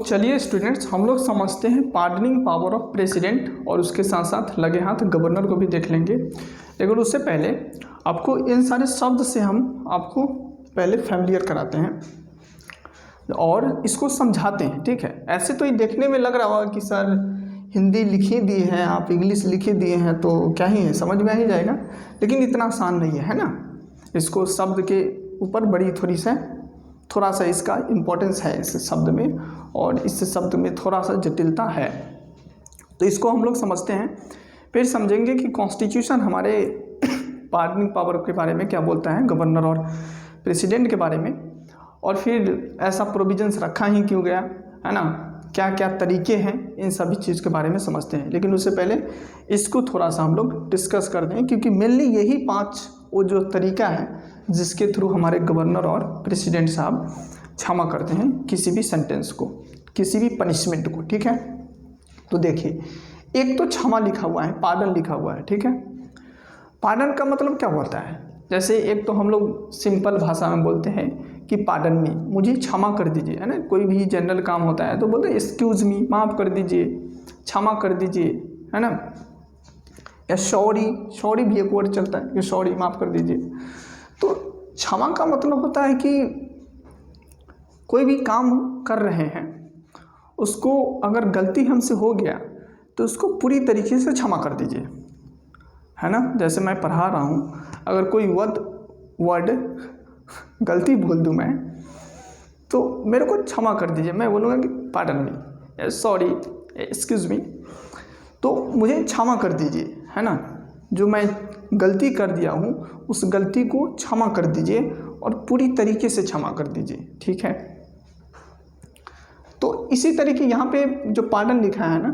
चलिए स्टूडेंट्स, हम लोग समझते हैं पार्डनिंग पावर ऑफ प्रेसिडेंट और उसके साथ साथ लगे हाथ गवर्नर को भी देख लेंगे। लेकिन उससे पहले आपको इन सारे शब्द से हम आपको पहले फैमिलियर कराते हैं और इसको समझाते हैं। ठीक है, ऐसे तो ये देखने में लग रहा होगा कि सर हिंदी लिखी दी है, आप इंग्लिश लिखे दिए हैं तो क्या ही है, समझ में आ ही जाएगा। लेकिन इतना आसान नहीं है ना। इसको शब्द के ऊपर बड़ी थोड़ा सा इसका इम्पोर्टेंस है इस शब्द में, और इस शब्द में थोड़ा सा जटिलता है। तो इसको हम लोग समझते हैं, फिर समझेंगे कि कॉन्स्टिट्यूशन हमारे पार्डनिंग पावर के बारे में क्या बोलता है, गवर्नर और प्रेसिडेंट के बारे में, और फिर ऐसा प्रोविजंस रखा ही क्यों गया है ना, क्या क्या तरीके हैं, इन सभी चीज़ के बारे में समझते हैं। लेकिन उससे पहले इसको थोड़ा सा हम लोग डिस्कस करते हैं, क्योंकि मेनली यही 5 वो जो तरीका है जिसके थ्रू हमारे गवर्नर और प्रेसिडेंट साहब क्षमा करते हैं किसी भी सेंटेंस को, किसी भी पनिशमेंट को। ठीक है, तो देखिए, एक तो क्षमा लिखा हुआ है, पार्डन लिखा हुआ है। ठीक है, पार्डन का मतलब क्या होता है, जैसे एक तो हम लोग सिंपल भाषा में बोलते हैं कि पार्डन मी, मुझे क्षमा कर दीजिए, है ना। कोई भी जनरल काम होता है तो बोलते हैं एक्सक्यूज़ मी, माफ़ कर दीजिए, क्षमा कर दीजिए, है ना। या सॉरी भी एक वर्ड चलता है कि सॉरी, माफ़ कर दीजिए। तो क्षमा का मतलब होता है कि कोई भी काम कर रहे हैं, उसको अगर गलती हमसे हो गया तो उसको पूरी तरीके से क्षमा कर दीजिए, है ना। जैसे मैं पढ़ा रहा हूँ, अगर कोई वर्ड गलती बोल दूँ मैं, तो मेरे को क्षमा कर दीजिए, मैं बोलूँगा कि pardon me, sorry, excuse me, तो मुझे क्षमा कर दीजिए, है ना। जो मैं गलती कर दिया हूँ उस गलती को क्षमा कर दीजिए और पूरी तरीके से क्षमा कर दीजिए। ठीक है, तो इसी तरीके यहाँ पे जो पार्डन लिखा है ना,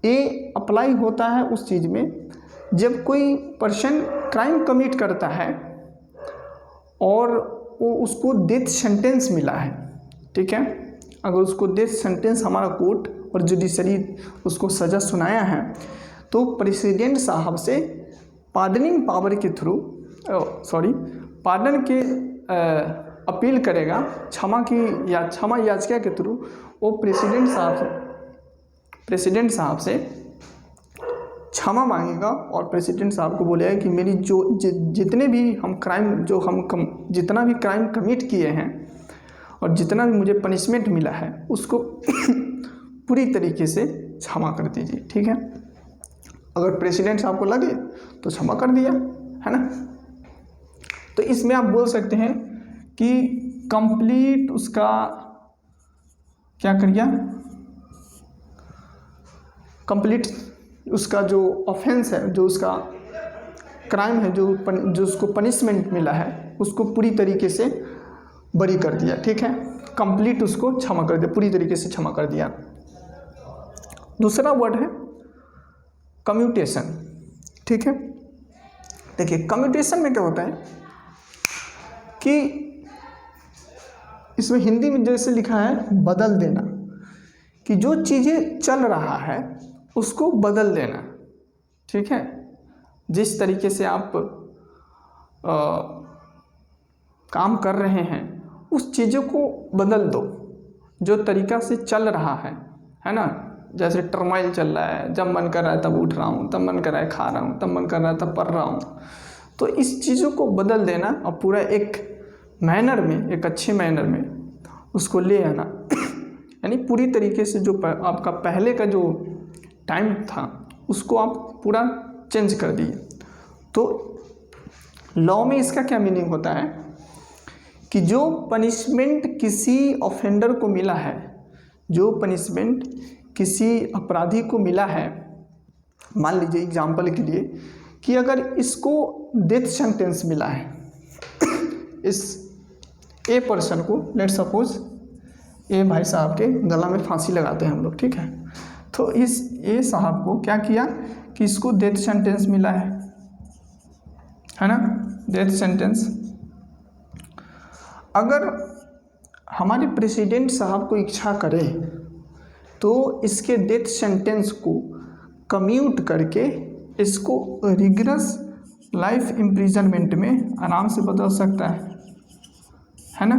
ये अप्लाई होता है उस चीज़ में जब कोई पर्सन क्राइम कमिट करता है और वो उसको डेथ सेंटेंस मिला है। ठीक है, अगर उसको डेथ सेंटेंस हमारा कोर्ट और जुडिशरी उसको सज़ा सुनाया है तो प्रेसिडेंट साहब से पार्डनिंग पावर के थ्रू पार्डन के अपील करेगा, क्षमा याचिका के थ्रू वो प्रेसिडेंट साहब से क्षमा मांगेगा और प्रेसिडेंट साहब को बोलेगा कि मेरी जितने भी जितना भी क्राइम कमिट किए हैं और जितना भी मुझे पनिशमेंट मिला है उसको पूरी तरीके से क्षमा कर दीजिए। ठीक है, अगर प्रेसिडेंट साहब को लगे तो क्षमा कर दिया, है ना। तो इसमें आप बोल सकते हैं कि कंप्लीट उसका क्या करिए, कंप्लीट उसका जो ऑफेंस है, जो उसका क्राइम है, जो उसको पनिशमेंट मिला है उसको पूरी तरीके से बरी कर दिया। ठीक है, कंप्लीट उसको क्षमा कर दिया, पूरी तरीके से क्षमा कर दिया। दूसरा वर्ड है कम्यूटेशन। ठीक है, देखिए कम्यूटेशन में क्या होता है कि इसमें हिंदी में जैसे लिखा है बदल देना, कि जो चीज़ें चल रहा है उसको बदल देना। ठीक है, जिस तरीके से आप काम कर रहे हैं उस चीज़ों को बदल दो, जो तरीका से चल रहा है ना। जैसे टर्माइल चल रहा है, जब मन कर रहा है तब उठ रहा हूँ, तब मन कर रहा है खा रहा हूँ, तब मन कर रहा है तब पढ़ रहा हूँ। तो इस चीज़ों को बदल देना और पूरा एक मैनर में, एक अच्छे मैनर में उसको ले आना, यानी पूरी तरीके से जो आपका पहले का जो टाइम था उसको आप पूरा चेंज कर दिए। तो लॉ में इसका क्या मीनिंग होता है कि जो पनिशमेंट किसी ऑफेंडर को मिला है, जो पनिशमेंट किसी अपराधी को मिला है, मान लीजिए एग्जाम्पल के लिए कि अगर इसको डेथ सेंटेंस मिला है, इस ए पर्सन को, लेट सपोज ए भाई साहब के गला में फांसी लगाते हैं हम लोग। ठीक है, तो इस ए साहब को क्या किया कि इसको डेथ सेंटेंस मिला है ना, डेथ सेंटेंस। अगर हमारे प्रेसिडेंट साहब को इच्छा करे तो इसके डेथ सेंटेंस को कम्यूट करके इसको रिगरस लाइफ इम्प्रिजनमेंट में आराम से बदल सकता है ना,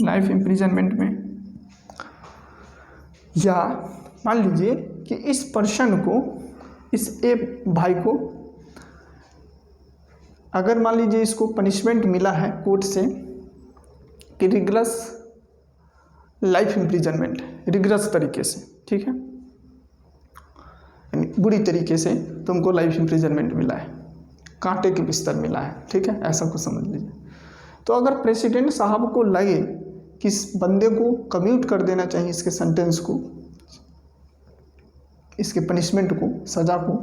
लाइफ इम्प्रिजनमेंट में। या मान लीजिए कि इस पर्सन को, इस ए भाई को, अगर मान लीजिए इसको पनिशमेंट मिला है कोर्ट से कि रिग्रेस लाइफ इम्प्रिजनमेंट, रिग्रेस तरीके से, ठीक है, बुरी तरीके से तुमको लाइफ इम्प्रिजनमेंट मिला है, कांटे के बिस्तर मिला है, ठीक है, ऐसा कुछ समझ लीजिए। तो अगर प्रेसिडेंट साहब को लगे कि इस बंदे को कम्यूट कर देना चाहिए, इसके सेंटेंस को, इसके पनिशमेंट को, सज़ा को,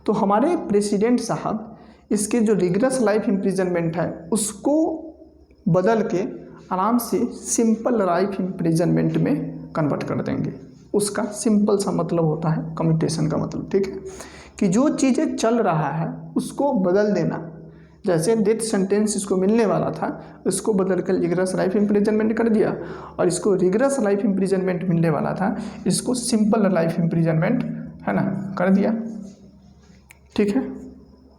तो हमारे प्रेसिडेंट साहब इसके जो रिग्रेस लाइफ इम्प्रिजनमेंट है उसको बदल के आराम से सिंपल लाइफ इम्प्रिजनमेंट में कन्वर्ट कर देंगे। उसका सिंपल सा मतलब होता है कम्यूटेशन का मतलब, ठीक है, कि जो चीज़ें चल रहा है उसको बदल देना। जैसे डेथ सेंटेंस इसको मिलने वाला था, इसको बदल कर रिग्रेस लाइफ इम्प्रिजनमेंट कर दिया, और इसको रिग्रेस लाइफ इम्प्रिजनमेंट मिलने वाला था, इसको सिंपल लाइफ इम्प्रिजनमेंट, है ना, कर दिया, ठीक है।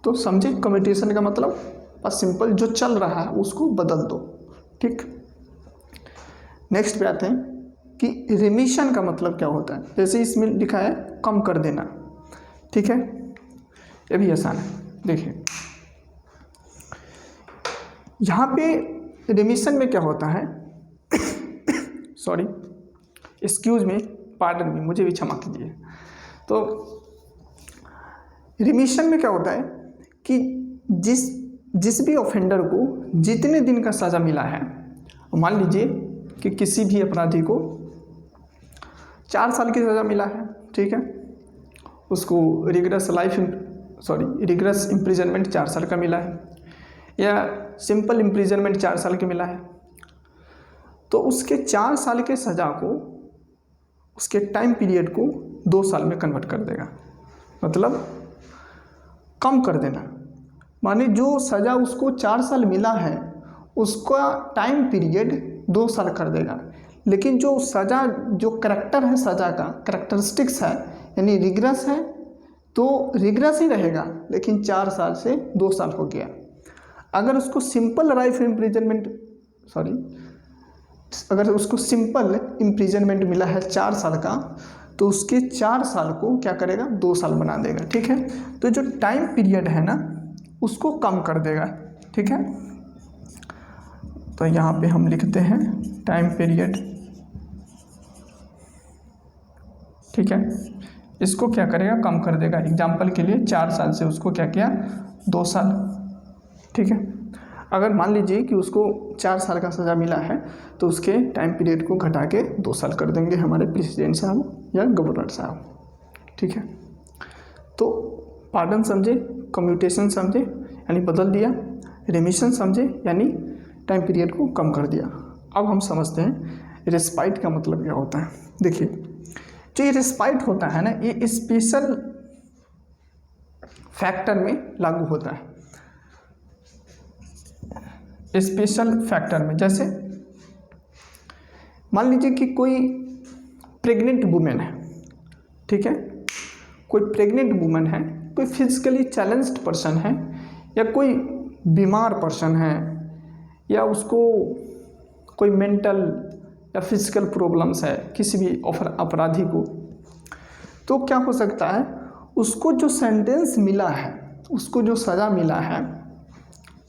तो समझे कम्यूटेशन का मतलब, बस सिंपल जो चल रहा है उसको बदल दो, ठीक। नेक्स्ट पे आते हैं कि रिमिशन का मतलब क्या होता है। जैसे इसमें लिखा है कम कर देना, ठीक है, ये भी आसान है। देखिए यहाँ पे रिमिशन में क्या होता है sorry, excuse me, pardon me, मुझे भी क्षमा कीजिए। तो रिमिशन में क्या होता है कि जिस भी ऑफेंडर को जितने दिन का सज़ा मिला है, मान लीजिए कि किसी भी अपराधी को 4 साल की सज़ा मिला है, ठीक है, उसको रिग्रेस इम्प्रिजनमेंट 4 साल का मिला है, या सिंपल इम्प्रिजनमेंट 4 साल का मिला है, तो उसके 4 साल के सज़ा को, उसके टाइम पीरियड को 2 साल में कन्वर्ट कर देगा, मतलब कम कर देना। माने जो सज़ा उसको 4 साल मिला है उसका टाइम पीरियड 2 साल कर देगा, लेकिन जो सज़ा, जो करैक्टर है, सज़ा का करैक्टरिस्टिक्स है, यानी रिग्रेस है तो रिग्रेस ही रहेगा, लेकिन 4 साल से 2 साल हो गया। अगर उसको सिंपल लाइफ इम्प्रिजनमेंट, अगर उसको सिंपल इम्प्रिजनमेंट मिला है 4 साल का, तो उसके 4 साल को क्या करेगा, 2 साल बना देगा, ठीक है। तो जो टाइम पीरियड है ना उसको कम कर देगा, ठीक है। तो यहाँ पे हम लिखते हैं टाइम पीरियड, ठीक है, इसको क्या करेगा, कम कर देगा। एग्जाम्पल के लिए 4 साल से उसको क्या किया, 2 साल, ठीक है। अगर मान लीजिए कि उसको 4 साल का सज़ा मिला है तो उसके टाइम पीरियड को घटा के 2 साल कर देंगे हमारे प्रेसिडेंट साहब या गवर्नर साहब, ठीक है। तो पार्डन समझे, कम्यूटेशन समझे यानी बदल दिया, रिमिशन समझे यानी टाइम पीरियड को कम कर दिया। अब हम समझते हैं रेस्पाइट का मतलब क्या होता है। देखिए जो ये रेस्पाइट होता है ना, ये स्पेशल फैक्टर में लागू होता है, स्पेशल फैक्टर में। जैसे मान लीजिए कि कोई प्रेग्नेंट वुमेन है, ठीक है, कोई प्रेग्नेंट वुमेन है, कोई फिजिकली चैलेंज्ड पर्सन है, या कोई बीमार पर्सन है, या उसको कोई मेंटल या फिजिकल प्रॉब्लम्स है किसी भी अपराधी को, तो क्या हो सकता है, उसको जो सेंटेंस मिला है, उसको जो सज़ा मिला है,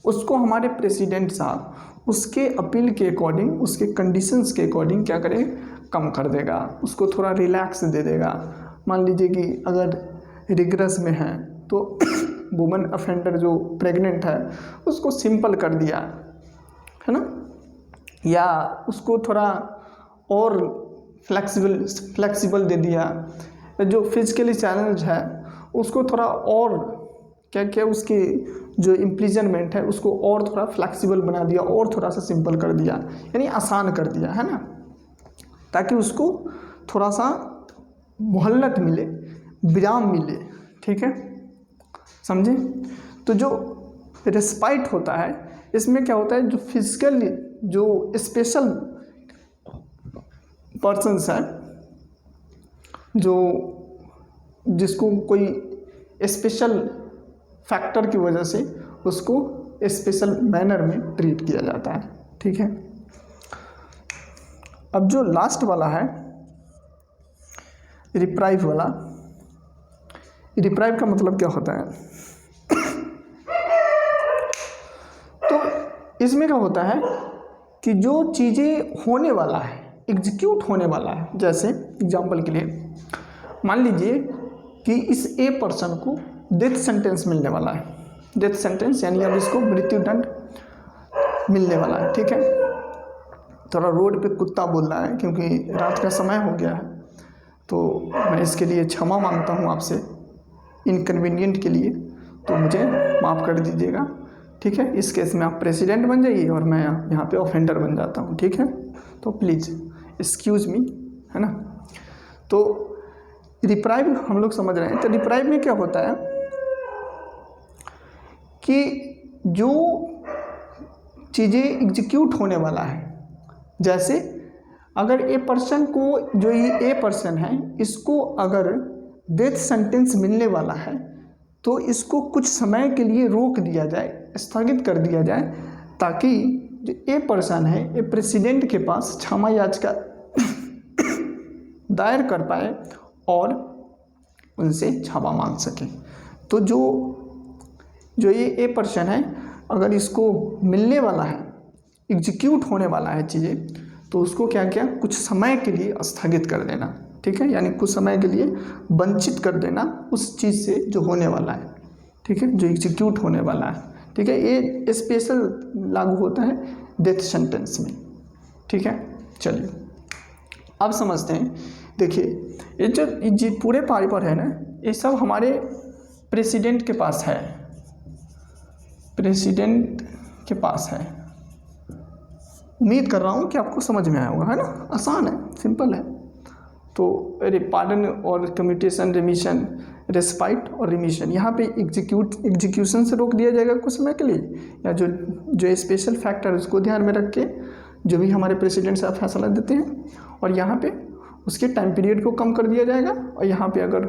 उसको हमारे प्रेसिडेंट साहब उसके अपील के अकॉर्डिंग, उसके कंडीशंस के अकॉर्डिंग क्या करें, कम कर देगा, उसको थोड़ा रिलैक्स दे देगा। मान लीजिए कि अगर रिग्रेस में है तो वुमन अफेंडर जो प्रेग्नेंट है उसको सिंपल कर दिया, है ना, या उसको थोड़ा और फ्लेक्सिबल दे दिया। जो फिजिकली चैलेंज है उसको थोड़ा और क्या उसकी जो इम्प्रिजनमेंट है उसको और थोड़ा फ्लेक्सिबल बना दिया, और थोड़ा सा सिंपल कर दिया, यानी आसान कर दिया, है ना, ताकि उसको थोड़ा सा मोहल्लत मिले, विराम मिले, ठीक है, समझे। तो जो रेस्पाइट होता है इसमें क्या होता है, जो फिजिकल जो स्पेशल पर्सन्स है, जो जिसको कोई स्पेशल फैक्टर की वजह से उसको स्पेशल मैनर में ट्रीट किया जाता है, ठीक है। अब जो लास्ट वाला है रिप्राइव वाला, रिप्राइव का मतलब क्या होता है? तो इसमें क्या होता है कि जो चीज़ें होने वाला है, एग्जीक्यूट होने वाला है, जैसे एग्जाम्पल के लिए मान लीजिए कि इस ए पर्सन को डेथ सेंटेंस मिलने वाला है, डेथ सेंटेंस यानी अब इसको मृत्यु दंड मिलने वाला है, ठीक है। थोड़ा रोड पे कुत्ता बोल रहा है क्योंकि रात का समय हो गया है, तो मैं इसके लिए क्षमा मांगता हूँ आपसे, इनकन्वीनियंट के लिए, तो मुझे माफ़ कर दीजिएगा, ठीक है। इस केस में आप प्रेसिडेंट बन जाइए और मैं यहाँ पे ऑफेंडर बन जाता हूँ, ठीक है। तो प्लीज़ एक्सक्यूज़ मी, है ना। तो रिप्राइव हम लोग समझ रहे हैं। तो रिप्राइव में क्या होता है कि जो चीज़ें एग्जीक्यूट होने वाला है, जैसे अगर ए पर्सन को, जो ये ए पर्सन है, इसको अगर डेथ सेंटेंस मिलने वाला है तो इसको कुछ समय के लिए रोक दिया जाए, स्थगित कर दिया जाए, ताकि जो ए पर्सन है, ए प्रेसिडेंट के पास क्षमा याचिका दायर कर पाए और उनसे क्षमा मांग सके। तो जो ये ए पर्सन है, अगर इसको मिलने वाला है, एग्जीक्यूट होने वाला है चीज़ें, तो उसको क्या क्या कुछ समय के लिए स्थगित कर देना, ठीक है, यानी कुछ समय के लिए वंचित कर देना उस चीज़ से जो होने वाला है, ठीक है, जो एग्जीक्यूट होने वाला है, ठीक है। ये स्पेशल लागू होता है डेथ सेंटेंस में, ठीक है। चलिए अब समझते हैं। देखिए ये जो पूरे पेपर है ना, ये सब हमारे प्रेसिडेंट के पास है, प्रेसिडेंट के पास है। उम्मीद कर रहा हूँ कि आपको समझ में आया होगा, है ना, आसान है, सिंपल है। तो पार्डन और कम्यूटेशन, रिमिशन, रेस्पाइट और रिमिशन, यहाँ पे एग्जीक्यूशन से रोक दिया जाएगा कुछ समय के लिए, या जो स्पेशल फैक्टर उसको ध्यान में रख के जो भी हमारे प्रेसिडेंट साहब फैसला देते हैं, और यहाँ पे उसके टाइम पीरियड को कम कर दिया जाएगा। और यहाँ पे अगर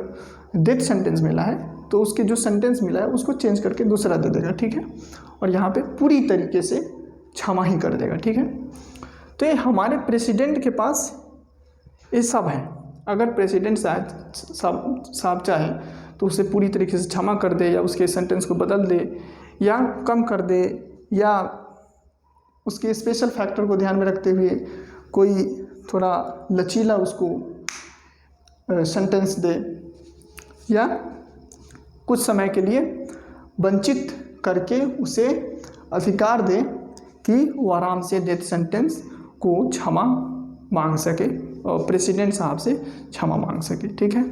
डेथ सेंटेंस मिला है तो उसके जो सेंटेंस मिला है उसको चेंज करके दूसरा दे देगा, ठीक है। और यहाँ पे पूरी तरीके से क्षमा ही कर देगा, ठीक है। तो ये हमारे प्रेसिडेंट के पास ये सब है। अगर प्रेसिडेंट साहब चाहे तो उसे पूरी तरीके से क्षमा कर दे, या उसके सेंटेंस को बदल दे, या कम कर दे, या उसके स्पेशल फैक्टर को ध्यान में रखते हुए कोई थोड़ा लचीला उसको सेंटेंस दे, या कुछ समय के लिए वंचित करके उसे अधिकार दे कि वो आराम से डेथ सेंटेंस को क्षमा मांग सके और प्रेसिडेंट साहब से क्षमा मांग सके, ठीक है।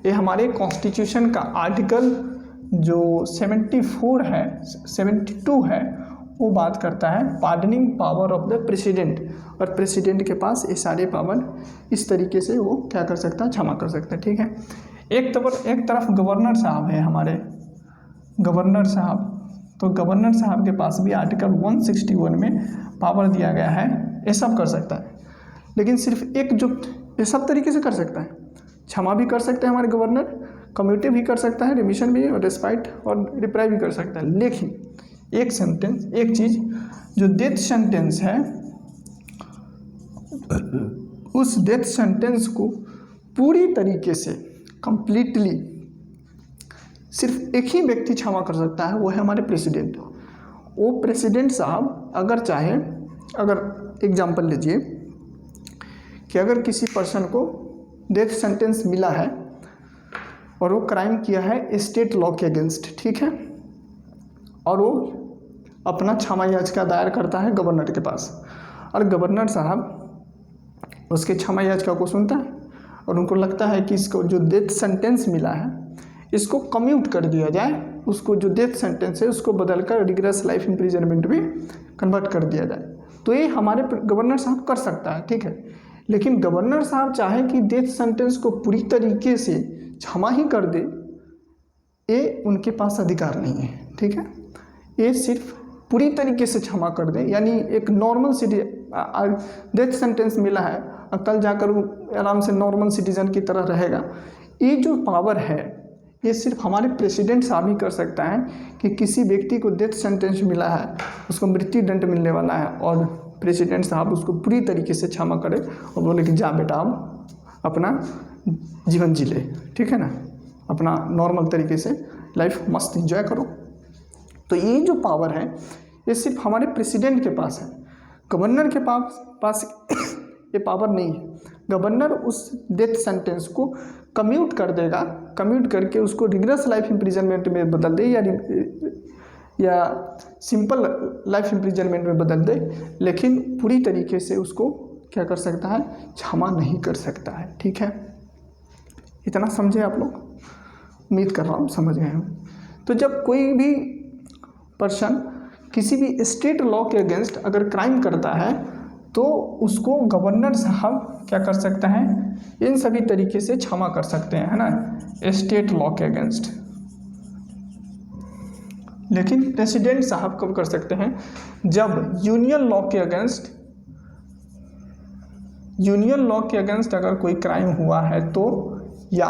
ये हमारे कॉन्स्टिट्यूशन का आर्टिकल जो 74 है, 72 है, वो बात करता है pardoning power of the president, और प्रेसिडेंट के पास ये सारे पावर इस तरीके से वो क्या कर सकता है, क्षमा कर सकता है, ठीक है। एक तरफ गवर्नर साहब है, हमारे गवर्नर साहब, तो गवर्नर साहब के पास भी आर्टिकल 161 में पावर दिया गया है, ये सब कर सकता है। लेकिन सिर्फ एकजुट ये सब तरीके से कर सकता है, क्षमा भी कर सकते हैं हमारे गवर्नर, कम्यूटेट भी कर सकता है, रिमिशन भी, और रेस्पाइट और रिप्राइव भी कर सकता है। लेकिन एक चीज़ जो डेथ सेंटेंस है, उस डेथ सेंटेंस को पूरी तरीके से कंप्लीटली सिर्फ एक ही व्यक्ति क्षमा कर सकता है, वो है हमारे प्रेसिडेंट। वो प्रेसिडेंट साहब अगर चाहे, अगर एग्जांपल लीजिए कि अगर किसी पर्सन को डेथ सेंटेंस मिला है और वो क्राइम किया है स्टेट लॉ के अगेंस्ट, ठीक है, और वो अपना क्षमा याचिका दायर करता है गवर्नर के पास, और गवर्नर साहब उसके क्षमा याचिका को सुनता है और उनको लगता है कि इसको जो डेथ सेंटेंस मिला है इसको कम्यूट कर दिया जाए, उसको जो डेथ सेंटेंस है उसको बदलकर रिगरस लाइफ इम्प्रिजनमेंट में कन्वर्ट कर दिया जाए, तो ये हमारे गवर्नर साहब कर सकता है, ठीक है। लेकिन गवर्नर साहब चाहे कि डेथ सेंटेंस को पूरी तरीके से क्षमा ही कर दे, ये उनके पास अधिकार नहीं है, ठीक है। ये सिर्फ पूरी तरीके से क्षमा कर दे, यानी एक नॉर्मल डेथ सेंटेंस मिला है, कल जाकर वो आराम से नॉर्मल सिटीजन की तरह रहेगा। ये जो पावर है ये सिर्फ हमारे प्रेसिडेंट साहब ही कर सकता है कि किसी व्यक्ति को डेथ सेंटेंस मिला है, उसको मृत्यु दंड मिलने वाला है, और प्रेसिडेंट साहब उसको पूरी तरीके से क्षमा करे और बोले कि जा बेटा अब अपना जीवन जी ले, ठीक है ना, अपना नॉर्मल तरीके से लाइफ मस्त एंजॉय करो। तो ये जो पावर है ये सिर्फ हमारे प्रेसिडेंट के पास है, गवर्नर के पास ये पावर नहीं है। गवर्नर उस डेथ सेंटेंस को कम्यूट कर देगा, कम्यूट करके उसको रिगरस लाइफ इम्प्रिजनमेंट में बदल दे या सिंपल लाइफ इम्प्रिजनमेंट में बदल दे, लेकिन पूरी तरीके से उसको क्या कर सकता है, क्षमा नहीं कर सकता है। ठीक है, इतना समझे आप लोग? उम्मीद कर रहा हूँ समझ गए हम। तो जब कोई भी पर्सन किसी भी स्टेट लॉ के अगेंस्ट अगर क्राइम करता है तो उसको गवर्नर साहब क्या कर सकता है, इन सभी तरीके से क्षमा कर सकते हैं, है ना, स्टेट लॉ के अगेंस्ट। लेकिन प्रेसिडेंट साहब कब कर सकते हैं, जब यूनियन लॉ के अगेंस्ट अगर कोई क्राइम हुआ है तो, या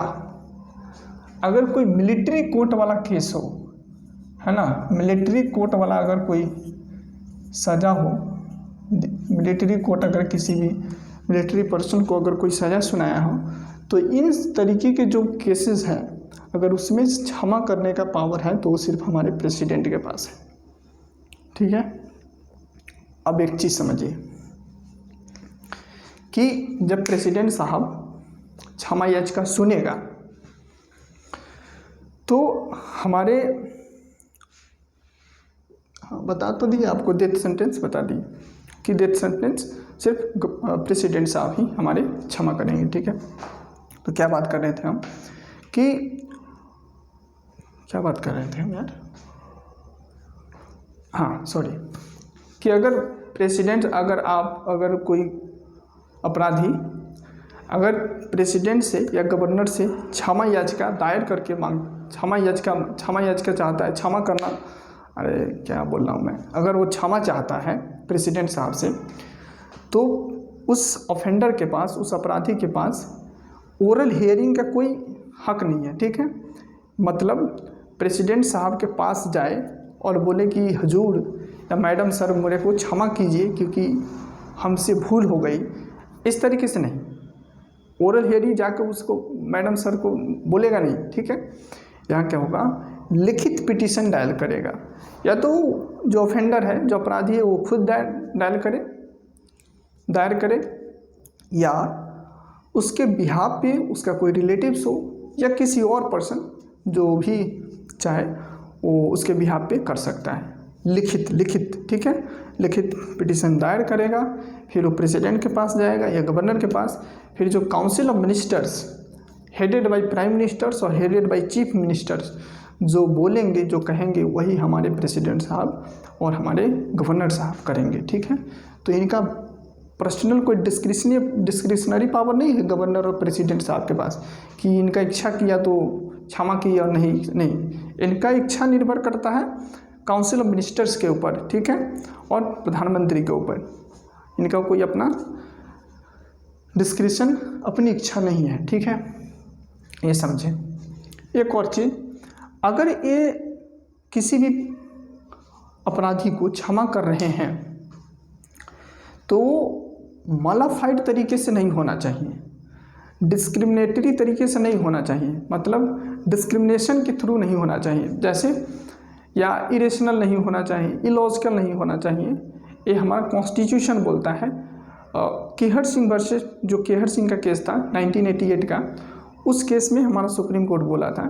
अगर कोई मिलिट्री कोर्ट वाला केस हो, है ना, मिलिट्री कोर्ट वाला अगर कोई सज़ा हो, मिलिट्री कोर्ट अगर किसी भी मिलिट्री पर्सन को अगर कोई सज़ा सुनाया हो, तो इन तरीके के जो केसेस हैं अगर उसमें क्षमा करने का पावर है तो वो सिर्फ हमारे प्रेसिडेंट के पास है। ठीक है, अब एक चीज़ समझिए कि जब प्रेसिडेंट साहब क्षमा याचिका सुनेगा तो हमारे, बता तो दिए आपको, डेथ सेंटेंस बता दिए कि डेथ सेंटेंस सिर्फ प्रेसिडेंट साहब ही हमारे क्षमा करेंगे। ठीक है, तो क्या बात कर रहे थे हम कि क्या बात कर रहे थे हम यार, हाँ सॉरी, कि अगर प्रेसिडेंट, अगर कोई अपराधी अगर प्रेसिडेंट से या गवर्नर से क्षमा याचिका दायर करके क्षमा याचिका चाहता है, क्षमा करना, अरे क्या बोल रहा हूँ मैं, अगर वो क्षमा चाहता है प्रेसिडेंट साहब से, तो उस ऑफेंडर के पास, उस अपराधी के पास ओरल हियरिंग का कोई हक नहीं है। ठीक है, मतलब प्रेसिडेंट साहब के पास जाए और बोले कि हुजूर या मैडम सर मेरे को क्षमा कीजिए क्योंकि हमसे भूल हो गई, इस तरीके से नहीं। ओरल हियरिंग जाकर उसको मैडम सर को बोलेगा नहीं। ठीक है, यहाँ क्या होगा, लिखित पिटीशन डायल करेगा, या तो जो ऑफेंडर है, जो अपराधी है, वो खुद दायर करे या उसके बिहाफ पे उसका कोई रिलेटिव्स हो या किसी और पर्सन जो भी चाहे वो उसके बिहाफ पे कर सकता है, लिखित। ठीक है, लिखित पिटीशन दायर करेगा, फिर वो प्रेसिडेंट के पास जाएगा या गवर्नर के पास, फिर जो council of ministers headed by prime ministers और हेडेड बाय चीफ मिनिस्टर्स जो बोलेंगे, जो कहेंगे, वही हमारे प्रेसिडेंट साहब और हमारे गवर्नर साहब करेंगे। ठीक है, तो इनका पर्सनल कोई डिस्क्रिशनरी पावर नहीं है गवर्नर और प्रेसिडेंट साहब के पास कि इनका इच्छा किया तो क्षमा की और नहीं, इनका इच्छा निर्भर करता है काउंसिल ऑफ मिनिस्टर्स के ऊपर। ठीक है, और प्रधानमंत्री के ऊपर, इनका कोई अपना डिस्क्रिशन, अपनी इच्छा नहीं है। ठीक है, ये समझें। एक और चीज़, अगर ये किसी भी अपराधी को क्षमा कर रहे हैं तो मॉडिफाइड तरीके से नहीं होना चाहिए, डिस्क्रिमिनेटरी तरीके से नहीं होना चाहिए, मतलब डिस्क्रिमिनेशन के थ्रू नहीं होना चाहिए, जैसे या इरेशनल नहीं होना चाहिए, इलॉजिकल नहीं होना चाहिए। ये हमारा कॉन्स्टिट्यूशन बोलता है। केहर सिंह वर्सेस, जो केहर सिंह का केस था 1988 का, उस केस में हमारा सुप्रीम कोर्ट बोला था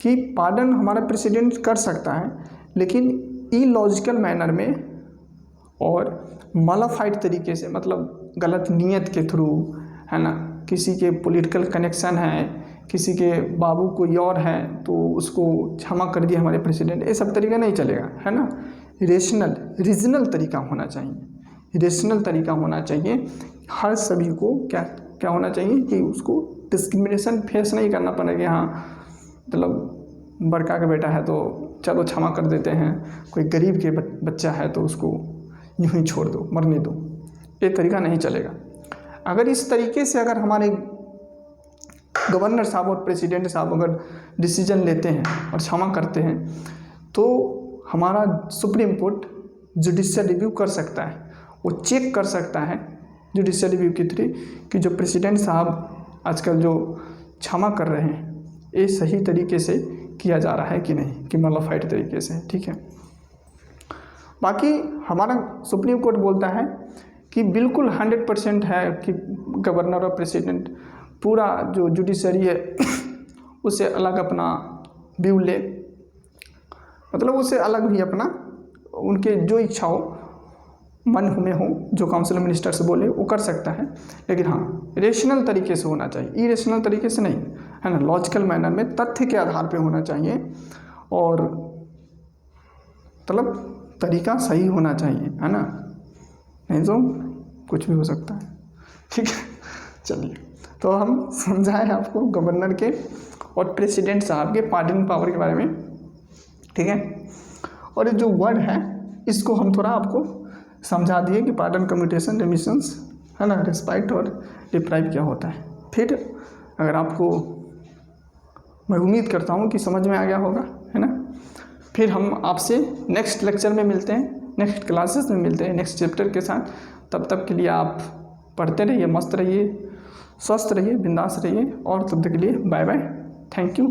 कि पार्डन हमारा प्रेसिडेंट कर सकता है, लेकिन इलॉजिकल मैनर में और मॉडिफाइड तरीके से, मतलब गलत नीयत के थ्रू, है ना, किसी के पॉलिटिकल कनेक्शन है, किसी के बाबू कोई और है तो उसको क्षमा कर दिया हमारे प्रेसिडेंट, ये सब तरीका नहीं चलेगा, है ना। रीजनल तरीका होना चाहिए, रेशनल तरीका होना चाहिए। हर सभी को क्या होना चाहिए कि उसको डिस्क्रिमिनेशन फेस नहीं करना पड़ेगा। हाँ, मतलब बड़का का बेटा है तो चलो क्षमा कर देते हैं, कोई गरीब के बच्चा है तो उसको यूँ ही छोड़ दो, मरने दो, ये तरीका नहीं चलेगा। अगर इस तरीके से अगर हमारे गवर्नर साहब और प्रेसिडेंट साहब अगर डिसीजन लेते हैं और क्षमा करते हैं तो हमारा सुप्रीम कोर्ट जुडिशियल रिव्यू कर सकता है, वो चेक कर सकता है जुडिशियल रिव्यू के थ्रू कि जो प्रेसिडेंट साहब आजकल जो क्षमा कर रहे हैं, ये सही तरीके से किया जा रहा है कि नहीं, कि मॉडिफाइड तरीके से, ठीक है। बाकी हमारा सुप्रीम कोर्ट बोलता है कि बिल्कुल 100% है कि गवर्नर और प्रेसिडेंट पूरा जो जुडिशरी है उसे अलग अपना व्यू ले, मतलब उसे अलग भी अपना उनके जो इच्छा हो मन में हो, जो काउंसिल मिनिस्टर से बोले वो कर सकता है, लेकिन हाँ रेशनल तरीके से होना चाहिए, इरेशनल तरीके से नहीं, है ना, लॉजिकल मैनर में तथ्य के आधार पे होना चाहिए और मतलब तरीका सही होना चाहिए, है ना, नहीं तो कुछ भी हो सकता है, ठीक है। चलिए, तो हम समझाएं आपको गवर्नर के और प्रेसिडेंट साहब के पार्डनिंग पावर के बारे में, ठीक है। और ये जो वर्ड है इसको हम थोड़ा आपको समझा दिए कि पार्डन, कम्यूटेशन, रेमिशंस, है ना, रिस्पाइट और डिप्राइव क्या होता है। फिर अगर आपको, मैं उम्मीद करता हूँ कि समझ में आ गया होगा, है ना। फिर हम आपसे नेक्स्ट लेक्चर में मिलते हैं, नेक्स्ट क्लासेस में मिलते हैं, नेक्स्ट चैप्टर के साथ। तब तक के लिए आप पढ़ते रहिए, मस्त रहिए, स्वस्थ रहिए, बिंदास रहिए, और तब तक के लिए बाय बाय, थैंक यू।